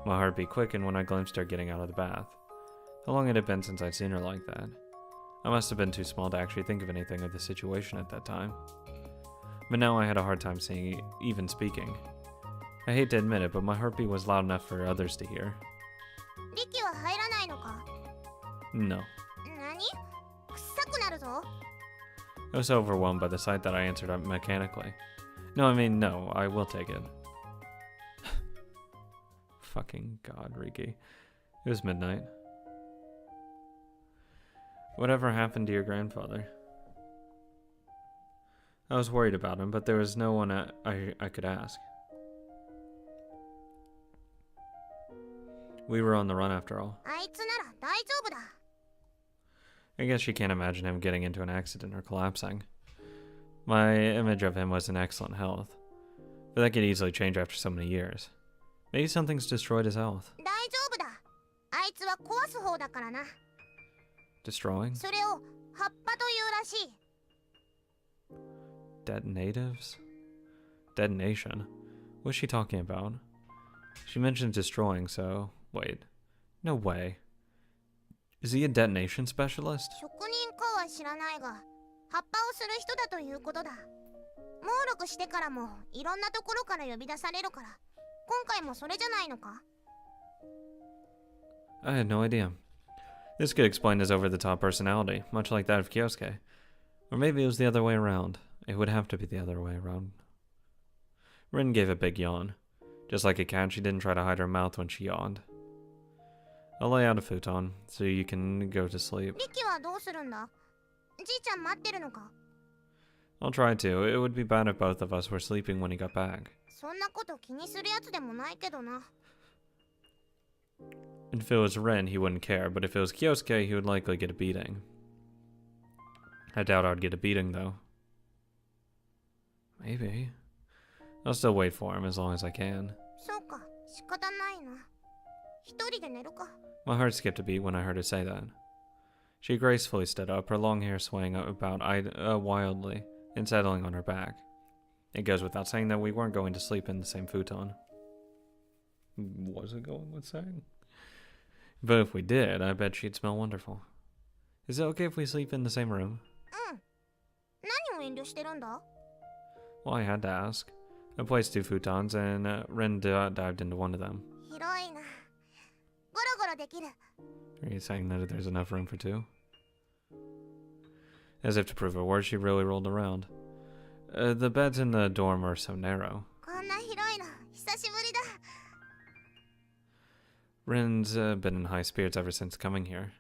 My heartbeat quickened when I glimpsed her getting out of the bath. How long had it been since I'd seen her like that? I must have been too small to actually think of anything of the situation at that time. But now I had a hard time even speaking. I hate to admit it, but my heartbeat was loud enough for others to hear. リキは入らないのか? No. 何? 臭くなるぞ? I was so overwhelmed by the sight that I answered up mechanically. No, I mean, no, I will take it. Fucking God, Riki. It was midnight. Whatever happened to your grandfather? I was worried about him, but there was no one I could ask. We were on the run after all. あいつなら大丈夫だ. I guess she can't imagine him getting into an accident or collapsing. My image of him was in excellent health, but that could easily change after so many years. Maybe something's destroyed his health. 大丈夫だ. あいつは壊す方だからな. Destroying? それを葉っぱというらしい. Detonatives? Detonation? What's she talking about? She mentioned destroying, so... Wait. No way. Is he a detonation specialist? 職人かは知らないが、葉っぱをする人だということだ。猛録してからもいろんなところから呼び出されるから、今回もそれじゃないのか? I had no idea. This could explain his over-the-top personality, much like that of Kyosuke. Or maybe it was the other way around. It would have to be the other way around. Rin gave a big yawn. Just like a cat, she didn't try to hide her mouth when she yawned. I'll lay out a futon, so you can go to sleep. リキはどうするんだ? じいちゃん待ってるのか? I'll try to. It would be bad if both of us were sleeping when he got back. そんなこと気にするやつでもないけどな. If it was Ren, he wouldn't care, but if it was Kyosuke, he would likely get a beating. I doubt I'd get a beating, though. Maybe. I'll still wait for him as long as I can. そうか、仕方ないな. 一人で寝るか? My heart skipped a beat when I heard her say that. She gracefully stood up, her long hair swaying about wildly and settling on her back. It goes without saying that we weren't going to sleep in the same futon. Was it going with saying? But if we did, I bet she'd smell wonderful. Is it okay if we sleep in the same room? うん。何を遠慮してるんだ? Well, I had to ask. I placed 2 futons, and Ren dived into one of them. 広いな。ゴロゴロできる. Are you saying that there's enough room for 2? As if to prove her word, she really rolled around. The beds in the dorm are so narrow. こんな広いの、久しぶりだ. Ren's been in high spirits ever since coming here.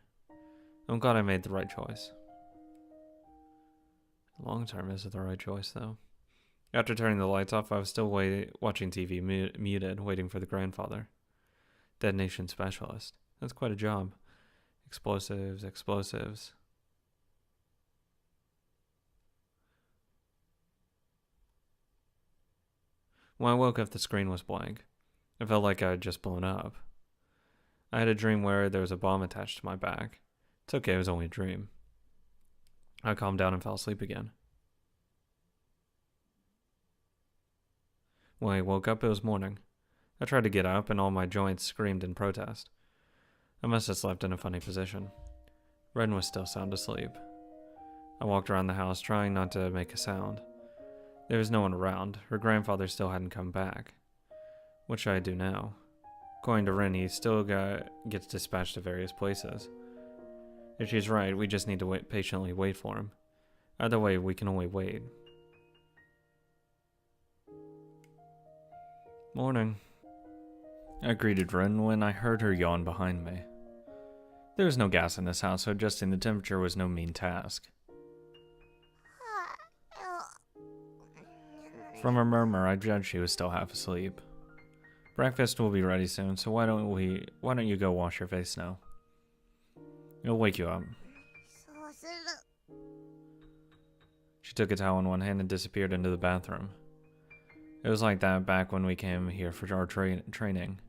I'm glad I made the right choice. Long term is the right choice, though. After turning the lights off, I was still watching TV muted, waiting for the grandfather. Detonation specialist. That's quite a job. Explosives, explosives. When I woke up, the screen was blank. I felt like I had just blown up. I had a dream where there was a bomb attached to my back. It's okay, it was only a dream. I calmed down and fell asleep again. When I woke up, it was morning. I tried to get up, and all my joints screamed in protest. I must have slept in a funny position. Ren was still sound asleep. I walked around the house, trying not to make a sound. There was no one around. Her grandfather still hadn't come back. What should I do now? According to Ren, he still gets dispatched to various places. If she's right, we just need to patiently wait for him. Either way, we can only wait. Morning. I greeted Ren when I heard her yawn behind me. There was no gas in this house, so adjusting the temperature was no mean task. From her murmur, I judged she was still half asleep. Breakfast will be ready soon, so why don't you go wash your face now? It'll wake you up. She took a towel in one hand and disappeared into the bathroom. It was like that back when we came here for our training.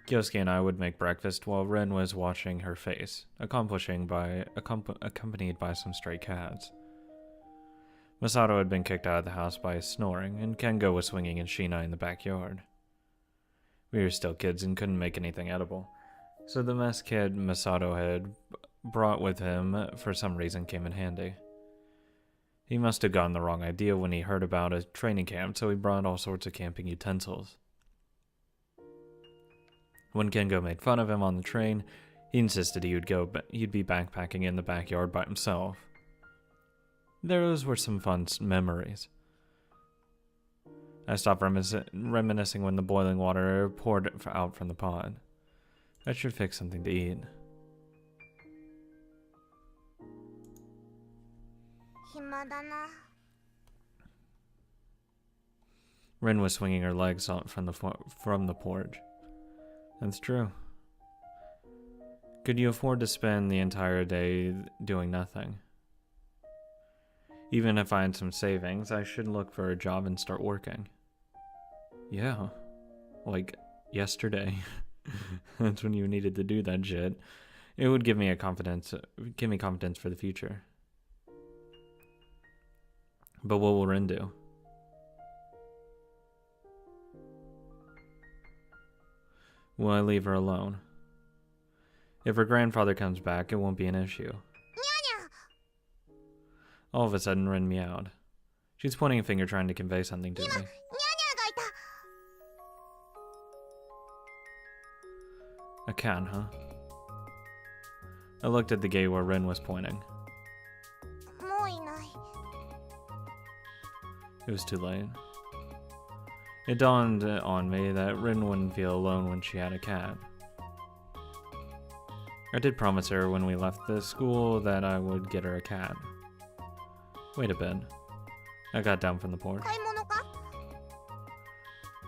Kyosuke and I would make breakfast while Ren was washing her face, accompanied by some stray cats. Masato had been kicked out of the house by his snoring, and Kengo was swinging in Shina in the backyard. We were still kids and couldn't make anything edible. So the mess kit Masato had brought with him for some reason came in handy. He must have gotten the wrong idea when he heard about a training camp, so he brought all sorts of camping utensils. When Kengo made fun of him on the train, he insisted he'd be backpacking in the backyard by himself. Those were some fun memories. I stopped reminiscing when the boiling water poured out from the pot. I should fix something to eat. Rin was swinging her legs out from the porch. That's true. Could you afford to spend the entire day doing nothing? Even if I had some savings, I should look for a job and start working. Yeah. Like, yesterday. That's when you needed to do that shit. It would give me confidence for the future. But what will Rin do? Will I leave her alone? If her grandfather comes back, it won't be an issue. All of a sudden, Rin meowed. She's pointing a finger trying to convey something to me. A cat, huh? I looked at the gate where Rin was pointing. It was too late. It dawned on me that Rin wouldn't feel alone when she had a cat. I did promise her when we left the school that I would get her a cat. Wait a bit. I got down from the porch.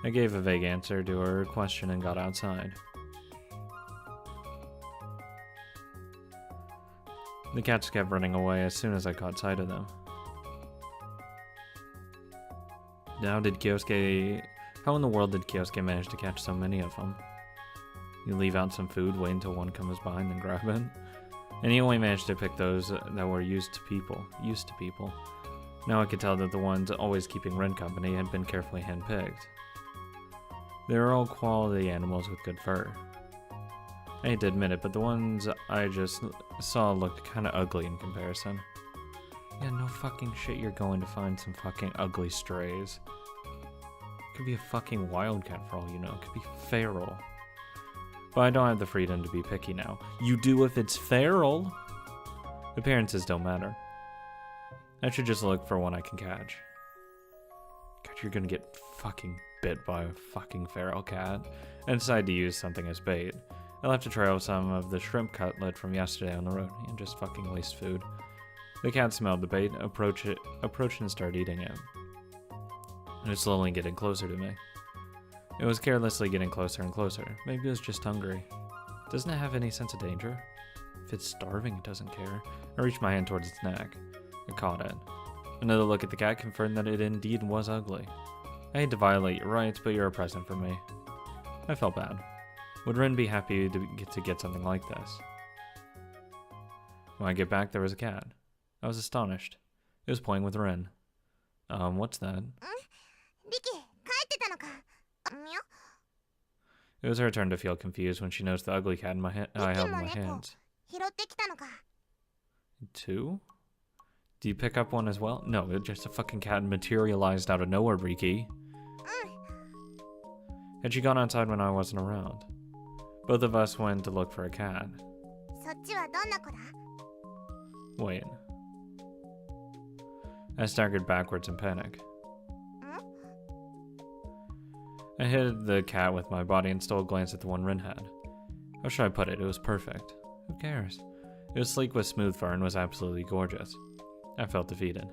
I gave a vague answer to her question and got outside. The cats kept running away as soon as I caught sight of them. How in the world did Kyosuke manage to catch so many of them? You leave out some food, wait until one comes by, and then grab it? And he only managed to pick those that were used to people. Now I could tell that the ones always keeping Rin company had been carefully handpicked. They were all quality animals with good fur. I hate to admit it, but the ones I just saw looked kinda ugly in comparison. Yeah, no fucking shit you're going to find some fucking ugly strays. Could be a fucking wildcat for all you know. It could be feral. But I don't have the freedom to be picky now. You do if it's feral. Appearances don't matter. I should just look for one I can catch. God, you're gonna get fucking bit by a fucking feral cat. And decide to use something as bait. I left a trail of some of the shrimp cutlet from yesterday on the road and just fucking waste food. The cat smelled the bait, approached and started eating it. It was slowly getting closer to me. It was carelessly getting closer and closer. Maybe it was just hungry. Doesn't it have any sense of danger? If it's starving, it doesn't care. I reached my hand towards its neck. I caught it. Another look at the cat confirmed that it indeed was ugly. I hate to violate your rights, but you're a present for me. I felt bad. Would Rin be happy to get something like this? When I get back, there was a cat. I was astonished. It was playing with Rin. What's that? It was her turn to feel confused when she noticed the ugly cat I held in my hands. Two? Do you pick up one as well? No, it's just a fucking cat materialized out of nowhere, Riki. Had she gone outside when I wasn't around? Both of us went to look for a cat. Wait. I staggered backwards in panic. I hid the cat with my body and stole a glance at the one Rin had. How should I put it? It was perfect. Who cares? It was sleek with smooth fur and was absolutely gorgeous. I felt defeated.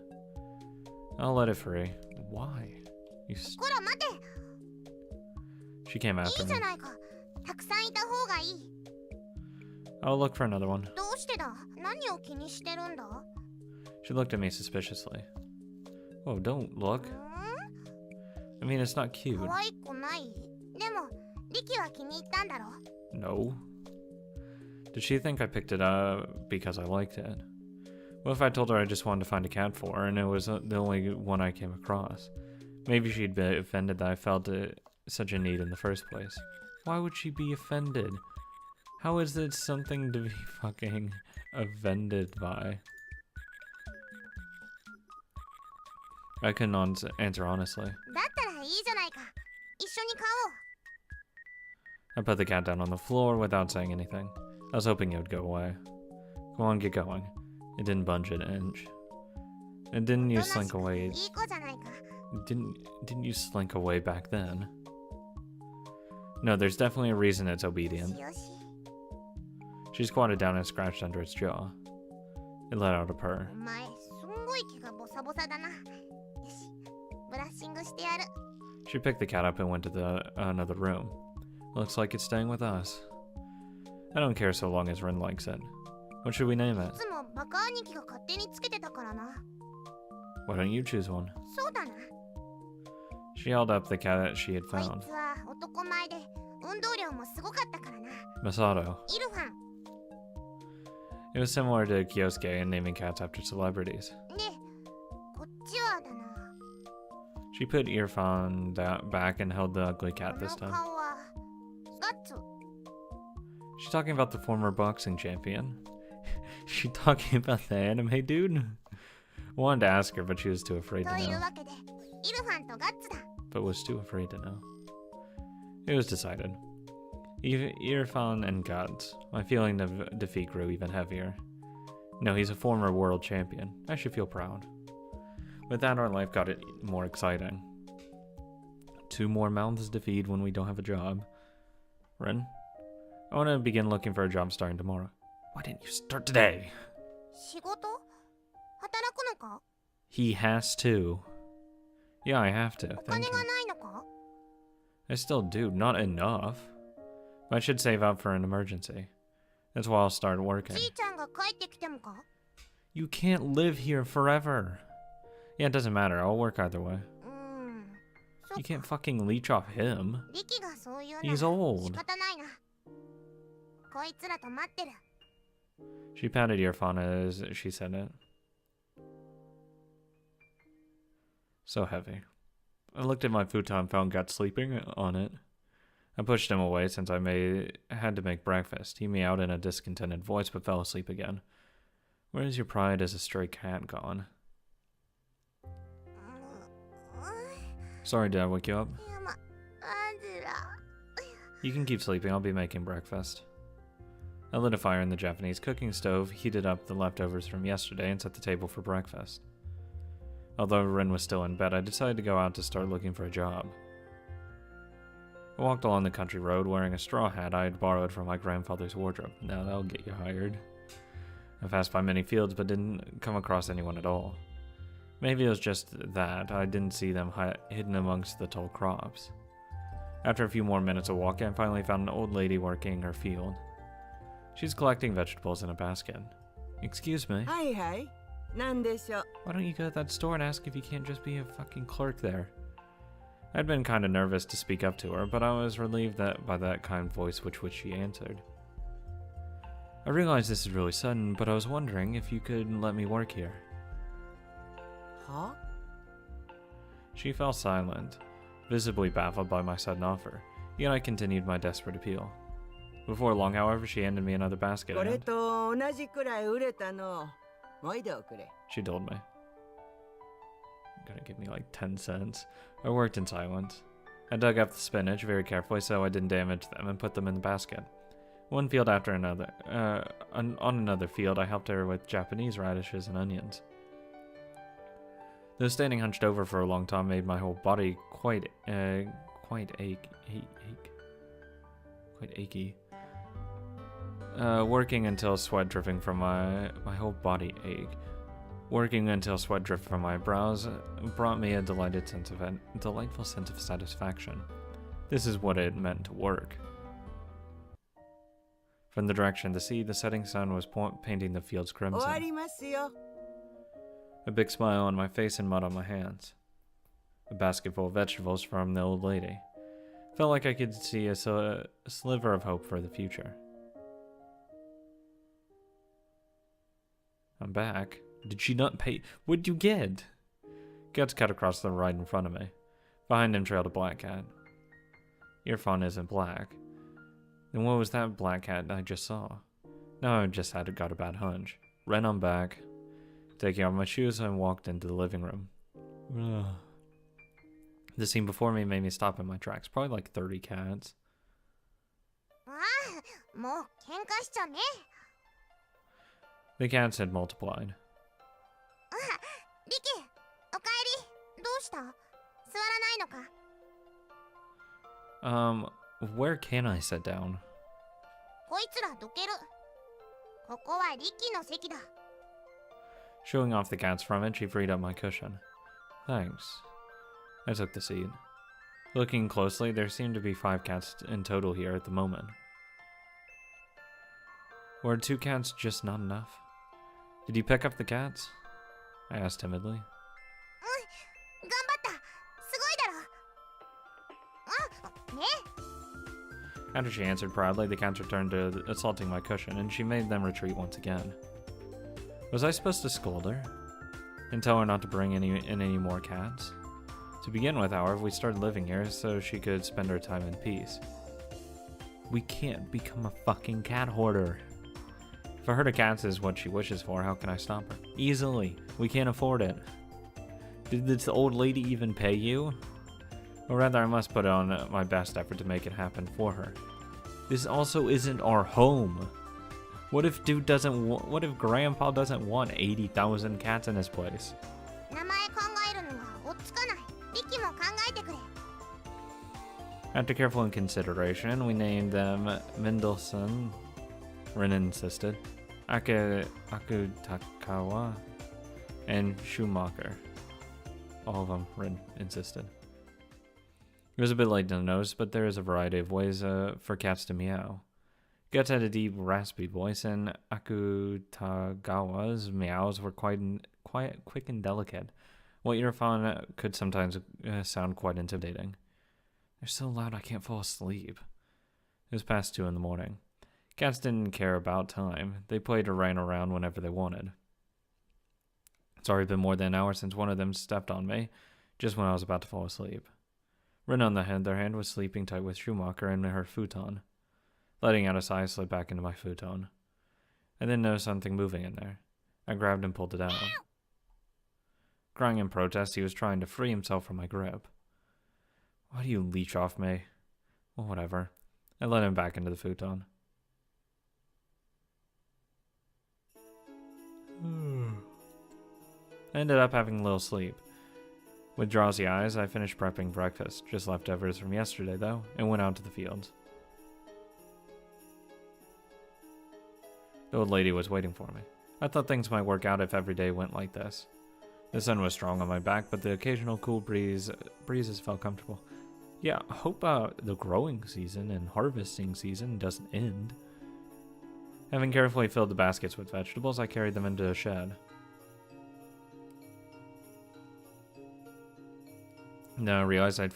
I'll let it free. Why? She came after me. I'll look for another one. She looked at me suspiciously. Oh, don't look. I mean, it's not cute. No. Did she think I picked it up because I liked it? What if I told her I just wanted to find a cat for her and it was the only one I came across? Maybe she'd be offended that I failed to such a need in the first place? Why would she be offended? How is it something to be fucking offended by? I couldn't answer honestly. だったらいいじゃないか。一緒に買おう。 I put the cat down on the floor without saying anything. I was hoping it would go away. Go on, get going. It didn't budge an inch. And didn't you slink away? いい子じゃないか。 Didn't you slink away back then? No, there's definitely a reason it's obedient. よし。 She squatted down and scratched under its jaw. It let out a purr. お前、すんごい毛がボサボサだな。よし、ブラッシングしてやる。 She picked the cat up and went to another room. Looks like it's staying with us. I don't care so long as Ren likes it. What should we name い it? つもバカ兄貴が勝手につけてたからな。 Why don't you choose one? そうだな。 She held up the cat she had こい found. つは男前で運動量もすごかったからな。 Masato. イルファン。 It was similar to Kyosuke in naming cats after celebrities. で、こっちはだな。 She put Irfan back and held the ugly cat こ this の time. 顔はガッツ。 She talking about the former boxing champion? She talking about the anime dude? Wanted to ask her, but she was too afraid と to いう know. わけで、イルファンとガッツだ。 But was too afraid to know. It was decided. Irfan and Guts. My feeling of defeat grew even heavier. No, he's a former world champion. I should feel proud. With that, our life got it more exciting. 2 more mouths to feed when we don't have a job. Ren? I want to begin looking for a job starting tomorrow. Why didn't you start today? 仕事働くのか He has to. Yeah, I have to. お金 Thank が you. ないのか I still do. Not enough. But I should save up for an emergency. That's why I'll start working. じいちゃんが帰ってきてもか You can't live here forever. Yeah, it doesn't matter. I'll work either way. そ You っ can't か。 fucking leech off him. リキがそう言うな He's ら old. 仕方ないな。こいつらと待ってる。 She patted Irfan as she said it. So heavy. I looked at my futon and found Guts sleeping on it. I pushed him away since I had to make breakfast. He meowed in a discontented voice but fell asleep again. Where is your pride as a stray cat gone? Sorry, did I wake you up? いやま、アズラ。 You can keep sleeping. I'll be making breakfast. I lit a fire in the Japanese cooking stove, heated up the leftovers from yesterday, and set the table for breakfast. Although Ren was still in bed, I decided to go out to start looking for a job. I walked along the country road wearing a straw hat I had borrowed from my grandfather's wardrobe. Now that'll get you hired. I passed by many fields but didn't come across anyone at all. Maybe it was just that I didn't see them hidden amongst the tall crops. After a few more minutes of walking, I finally found an old lady working her field. She's collecting vegetables in a basket. Excuse me. Hi, hi. なんでしょう Why don't you go to that store and ask if you can't just be a fucking clerk there? I'd been kind of nervous to speak up to her, but I was relieved by that kind voice with which she answered. I realize this is really sudden, but I was wondering if you could let me work here. は She fell silent, visibly baffled by my sudden offer, yet I continued my desperate appeal. Before long, however, she handed me another basket これ and と同じくらい売れたのもいでおくれ she told me. Gonna give me like 10 cents. I worked in silence. I dug up the spinach very carefully so I didn't damage them and put them in the basket. One field after another. On another field, I helped her with Japanese radishes and onions. Though standing hunched over for a long time made my whole body quite achy. Working until sweat dripping from my whole body ached. Working until sweat dripped from my brows brought me a delightful sense of satisfaction. This is what it meant to work. From the direction of the sea, the setting sun was painting the fields 終わ crimson. りますよ A big smile on my face and mud on my hands. A basket full of vegetables from the old lady. Felt like I could see a sliver of hope for the future. I'm back. Did she not pay? What'd you get? Guts cut across the right in front of me. Behind him trailed a black cat. Earphone isn't black. Then what was that black cat I just saw? No, I just got a bad hunch. Ran on back, taking off my shoes, and walked into the living room. Ugh. The scene before me made me stop in my tracks. Probably like 30 cats. ああ、もう喧嘩しちゃね。 The cats had multiplied. リキ、おかえり。どうした？座らないのか？ Where can I sit down? こいつらどける。ここはリキの席だ。 Showing off the cats from it, she freed up my cushion. Thanks. I took the seat. Looking closely, there seemed to be 5 cats in total here at the moment. Were 2 cats just not enough? Did you pick up the cats? I asked timidly. 頑張った。すごいだろ。ね。 After she answered proudly, the cats returned to assaulting my cushion, and she made them retreat once again. Was I supposed to scold her? And tell her not to bring in any more cats? To begin with, however, we started living here so she could spend her time in peace. We can't become a fucking cat hoarder. If a herd of cats is what she wishes for, how can I stop her? Easily. We can't afford it. Did this old lady even pay you? Or rather, I must put on my best effort to make it happen for her. This also isn't our home. What if what if Grandpa doesn't want 80,000 cats in his place? 名前考えるのがおっつかない。リキも考えてくれ。 After careful consideration, we named them Mendelssohn, Ren insisted, Akutakawa, and Schumacher. All of them, Ren insisted. It was a bit late to notice, but there is a variety of ways for cats to meow. Guts had a deep, raspy voice, and Akutagawa's meows were quite quick and delicate, while Earphone could sometimes sound quite intimidating. They're so loud I can't fall asleep. It was past 2 in the morning. Cats didn't care about time. They played or ran around whenever they wanted. It's already been more than an hour since one of them stepped on me, just when I was about to fall asleep. Ren, on the other hand, was sleeping tight with Schumacher in her futon. Letting out a sigh, I slipped back into my futon. I then noticed something moving in there. I grabbed and pulled it out. Crying in protest, he was trying to free himself from my grip. Why do you leech off me? Well, whatever. I let him back into the futon. I ended up having a little sleep. With drowsy eyes, I finished prepping breakfast, just leftovers from yesterday though, and went out to the fields. The old lady was waiting for me. I thought things might work out if every day went like this. The sun was strong on my back, but the occasional cool breezes felt comfortable. Yeah, I hope the growing season and harvesting season doesn't end. Having carefully filled the baskets with vegetables, I carried them into a shed. Then I realized I'd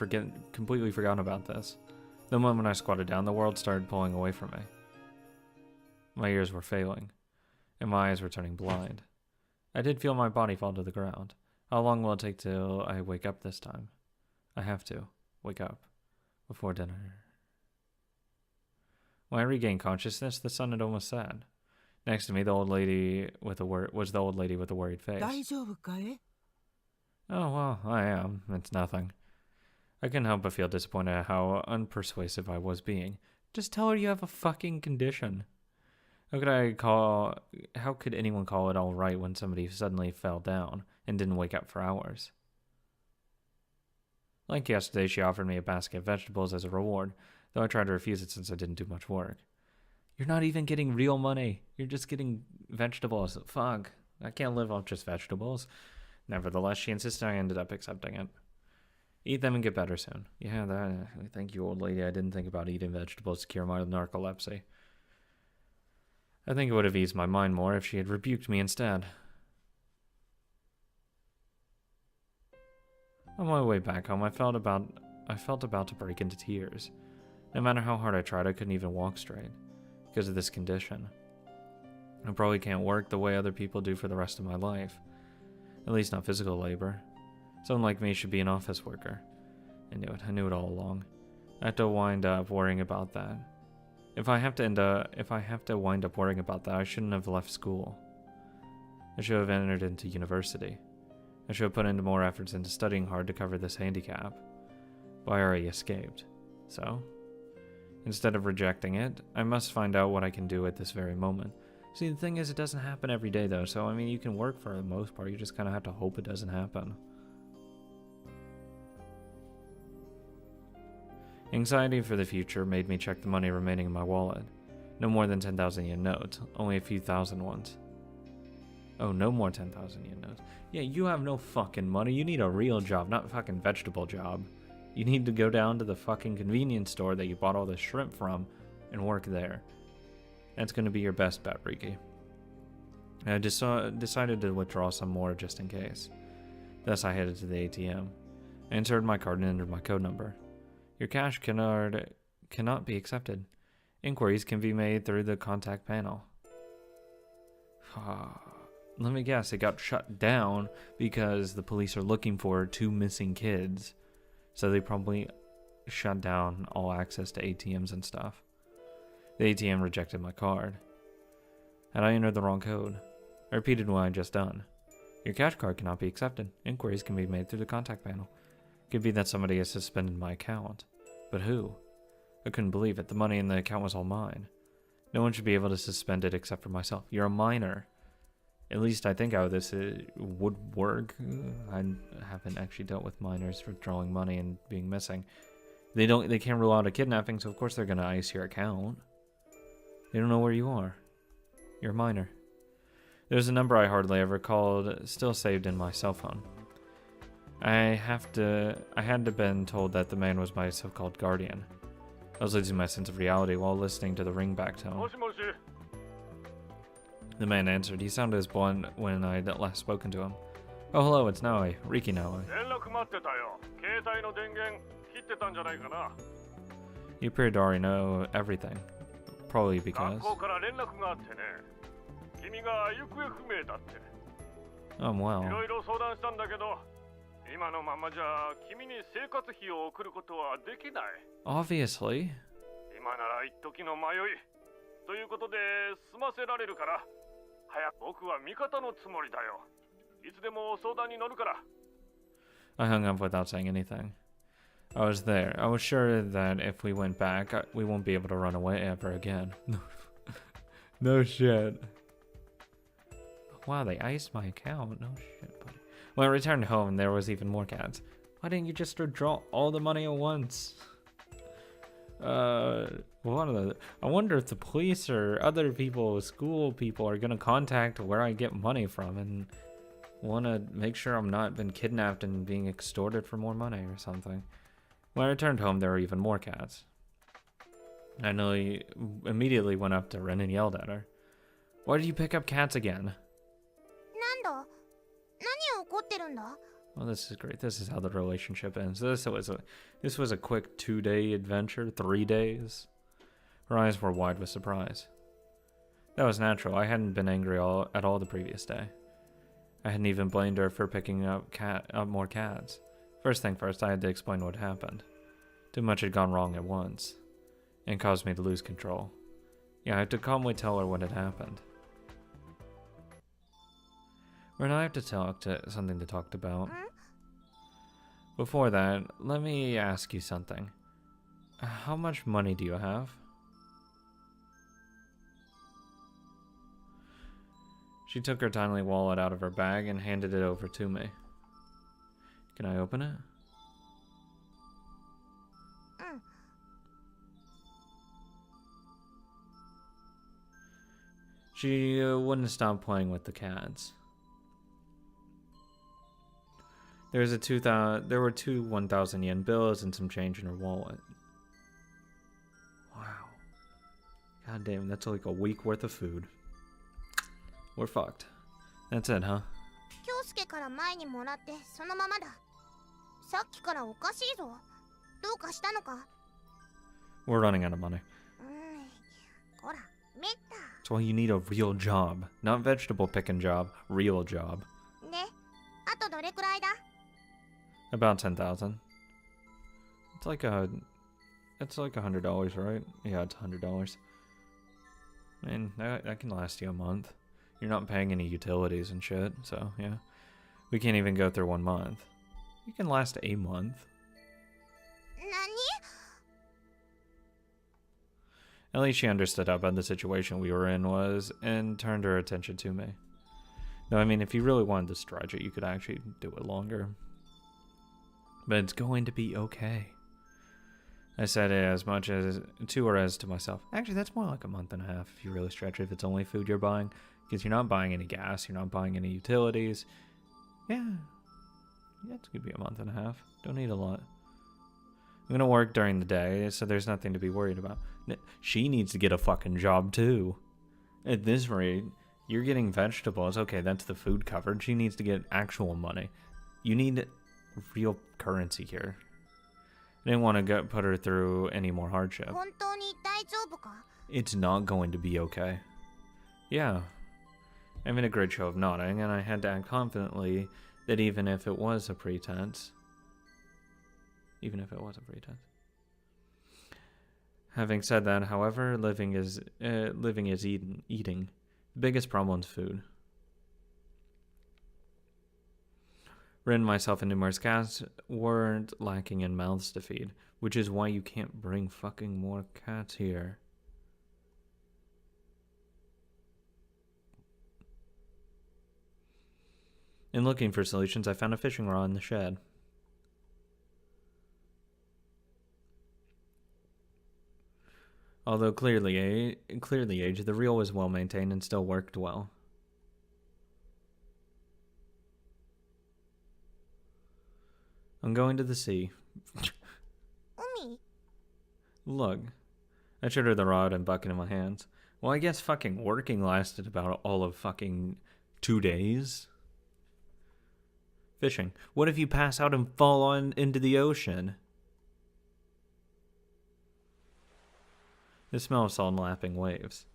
completely forgotten about this. The moment I squatted down, the world started pulling away from me. My ears were failing, and my eyes were turning blind. I did feel my body fall to the ground. How long will it take till I wake up this time? I have to wake up before dinner. When I regained consciousness, the sun had almost set. Next to me, the old lady with a worried face. 大丈夫かい? Oh, well, I am. It's nothing. I couldn't help but feel disappointed at how unpersuasive I was being. Just tell her you have a fucking condition. How could anyone call it all right when somebody suddenly fell down and didn't wake up for hours? Like yesterday, she offered me a basket of vegetables as a reward, though I tried to refuse it since I didn't do much work. You're not even getting real money. You're just getting vegetables. Fuck. I can't live off just vegetables. Nevertheless, she insisted I ended up accepting it. Eat them and get better soon. Yeah, thank you, old lady. I didn't think about eating vegetables to cure my narcolepsy. I think it would have eased my mind more if she had rebuked me instead. On my way back home, I felt about to break into tears. No matter how hard I tried, I couldn't even walk straight because of this condition. I probably can't work the way other people do for the rest of my life. At least not physical labor. Someone like me should be an office worker. I knew it all along. I have to wind up worrying about that. If I have to wind up worrying about that, I shouldn't have left school. I should have entered into university. I should have put into more efforts into studying hard to cover this handicap. But I already escaped. So, instead of rejecting it, I must find out what I can do at this very moment. See, the thing is, it doesn't happen every day though, so I mean, you can work for the most part, you just kind of have to hope it doesn't happen. Anxiety for the future made me check the money remaining in my wallet. No more than 10,000 yen notes, only a few thousand ones. Oh, no more 10,000 yen notes. Yeah, you have no fucking money, you need a real job, not a fucking vegetable job. You need to go down to the fucking convenience store that you bought all the shrimp from and work there. That's going to be your best bet, Riki. I decided to withdraw some more just in case. Thus, I headed to the ATM. I inserted my card and entered my code number. Your cash cannot be accepted. Inquiries can be made through the contact panel. Let me guess, it got shut down because the police are looking for 2 missing kids. So they probably shut down all access to ATMs and stuff. The ATM rejected my card. Had I entered the wrong code? I repeated what I had just done. Your cash card cannot be accepted. Inquiries can be made through the contact panel. It could be that somebody has suspended my account. But who? I couldn't believe it. The money in the account was all mine. No one should be able to suspend it except for myself. You're a minor. At least I think how this would work. I haven't actually dealt with minors withdrawing money and being missing. They can't rule out a kidnapping, so of course they're gonna ice your account. They don't know where you are. You're a minor. There's a number I hardly ever called, still saved in my cell phone. I had been told that the man was my so-called guardian. I was losing my sense of reality while listening to the ringback tone. The man answered. He sounded as blunt when I'd last spoken to him. Oh, hello, it's Naoi. Riki Naoi. You appear to already know everything. Probably because... Oh, wow. Obviously. I hung up without saying anything. I was there. I was sure that if we went back, we won't be able to run away ever again. No shit. Wow, they iced my account. No shit, buddy. When I returned home, there was even more cats. Why didn't you just withdraw all the money at once? I wonder if the police or other people, school people, are gonna contact where I get money from and want to make sure I'm not been kidnapped and being extorted for more money or something. When I returned home, there were even more cats. I know he immediately went up to Ren and yelled at her. Why did you pick up cats again? Well, this is great. This is how the relationship ends. This was a quick 2-day adventure, 3 days. Her eyes were wide with surprise. That was natural. I hadn't been angry at all the previous day. I hadn't even blamed her for picking up more cats. First thing first, I had to explain what happened. Too much had gone wrong at once, and caused me to lose control. Yeah, I had to calmly tell her what had happened. Ren, I have something to talk about. Before that, let me ask you something. How much money do you have? She took her tiny wallet out of her bag and handed it over to me. Can I open it? She wouldn't stop playing with the cats. There were two 1,000 yen bills and some change in her wallet. Wow. God damn, that's like a week worth of food. We're fucked. That's it, huh? We're running out of money. That's why you need a real job. Not vegetable picking job, real job. About 10,000. It's like a it's like $100, right? Yeah, it's $100. I mean, that can last you a month. You're not paying any utilities and shit, so yeah. We can't even go through 1 month. You can last a month. 何？ At least she understood how bad the situation we were in was and turned her attention to me. No, I mean, if you really wanted to stretch it, you could actually do it longer. But it's going to be okay. I said it as much as to her as to myself. Actually, that's more like a month and a half if you really stretch it, if it's only food you're buying. Because you're not buying any gas, you're not buying any utilities. Yeah, it's going to be a month and a half. Don't need a lot. I'm going to work during the day, so there's nothing to be worried about. She needs to get a fucking job, too. At this rate, you're getting vegetables. Okay, that's the food covered. She needs to get actual money. You need real currency here. I didn't want to put her through any more hardship. 本当に大丈夫か？ It's not going to be okay. Yeah. I made a great show of nodding, and I had to act confidently that even if it was a pretense... Having said that, however, living is eating. The biggest problem is food. Rin, myself, and numerous cats weren't lacking in mouths to feed, which is why you can't bring fucking more cats here. In looking for solutions, I found a fishing rod in the shed. Although clearly aged, the reel was well maintained and still worked well. I'm going to the sea. 海？ Look. I showed her the rod and bucket in my hands. Well, I guess fucking working lasted about all of fucking 2 days. Fishing. What if you pass out and fall on into the ocean? The smell of salt and lapping waves.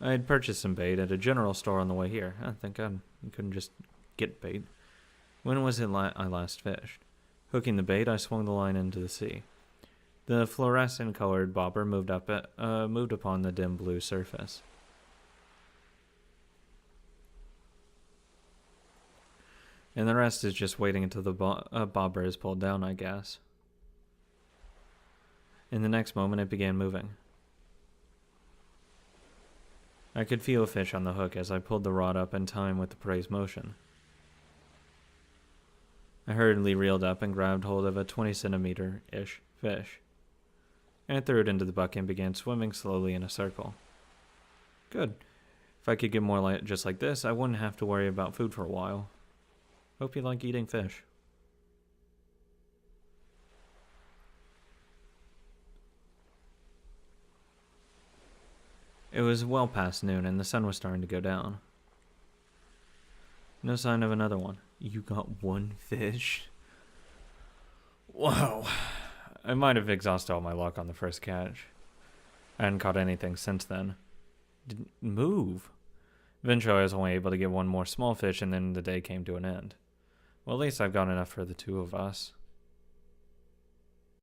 I had purchased some bait at a general store on the way here. Oh, thank God. You couldn't just get bait. When was it I last fished? Hooking the bait, I swung the line into the sea. The fluorescent-colored bobber moved upon the dim blue surface. And the rest is just waiting until the bobber is pulled down, I guess. In the next moment, it began moving. I could feel a fish on the hook as I pulled the rod up in time with the prey's motion. I hurriedly reeled up and grabbed hold of a 20-centimeter-ish fish. I threw it into the bucket and began swimming slowly in a circle. Good. If I could get more light just like this, I wouldn't have to worry about food for a while. Hope you like eating fish. It was well past noon and the sun was starting to go down. No sign of another one. You got one fish? Whoa. I might have exhausted all my luck on the first catch. I hadn't caught anything since then. Didn't move. Eventually I was only able to get one more small fish and then the day came to an end. Well, at least I've got enough for the two of us.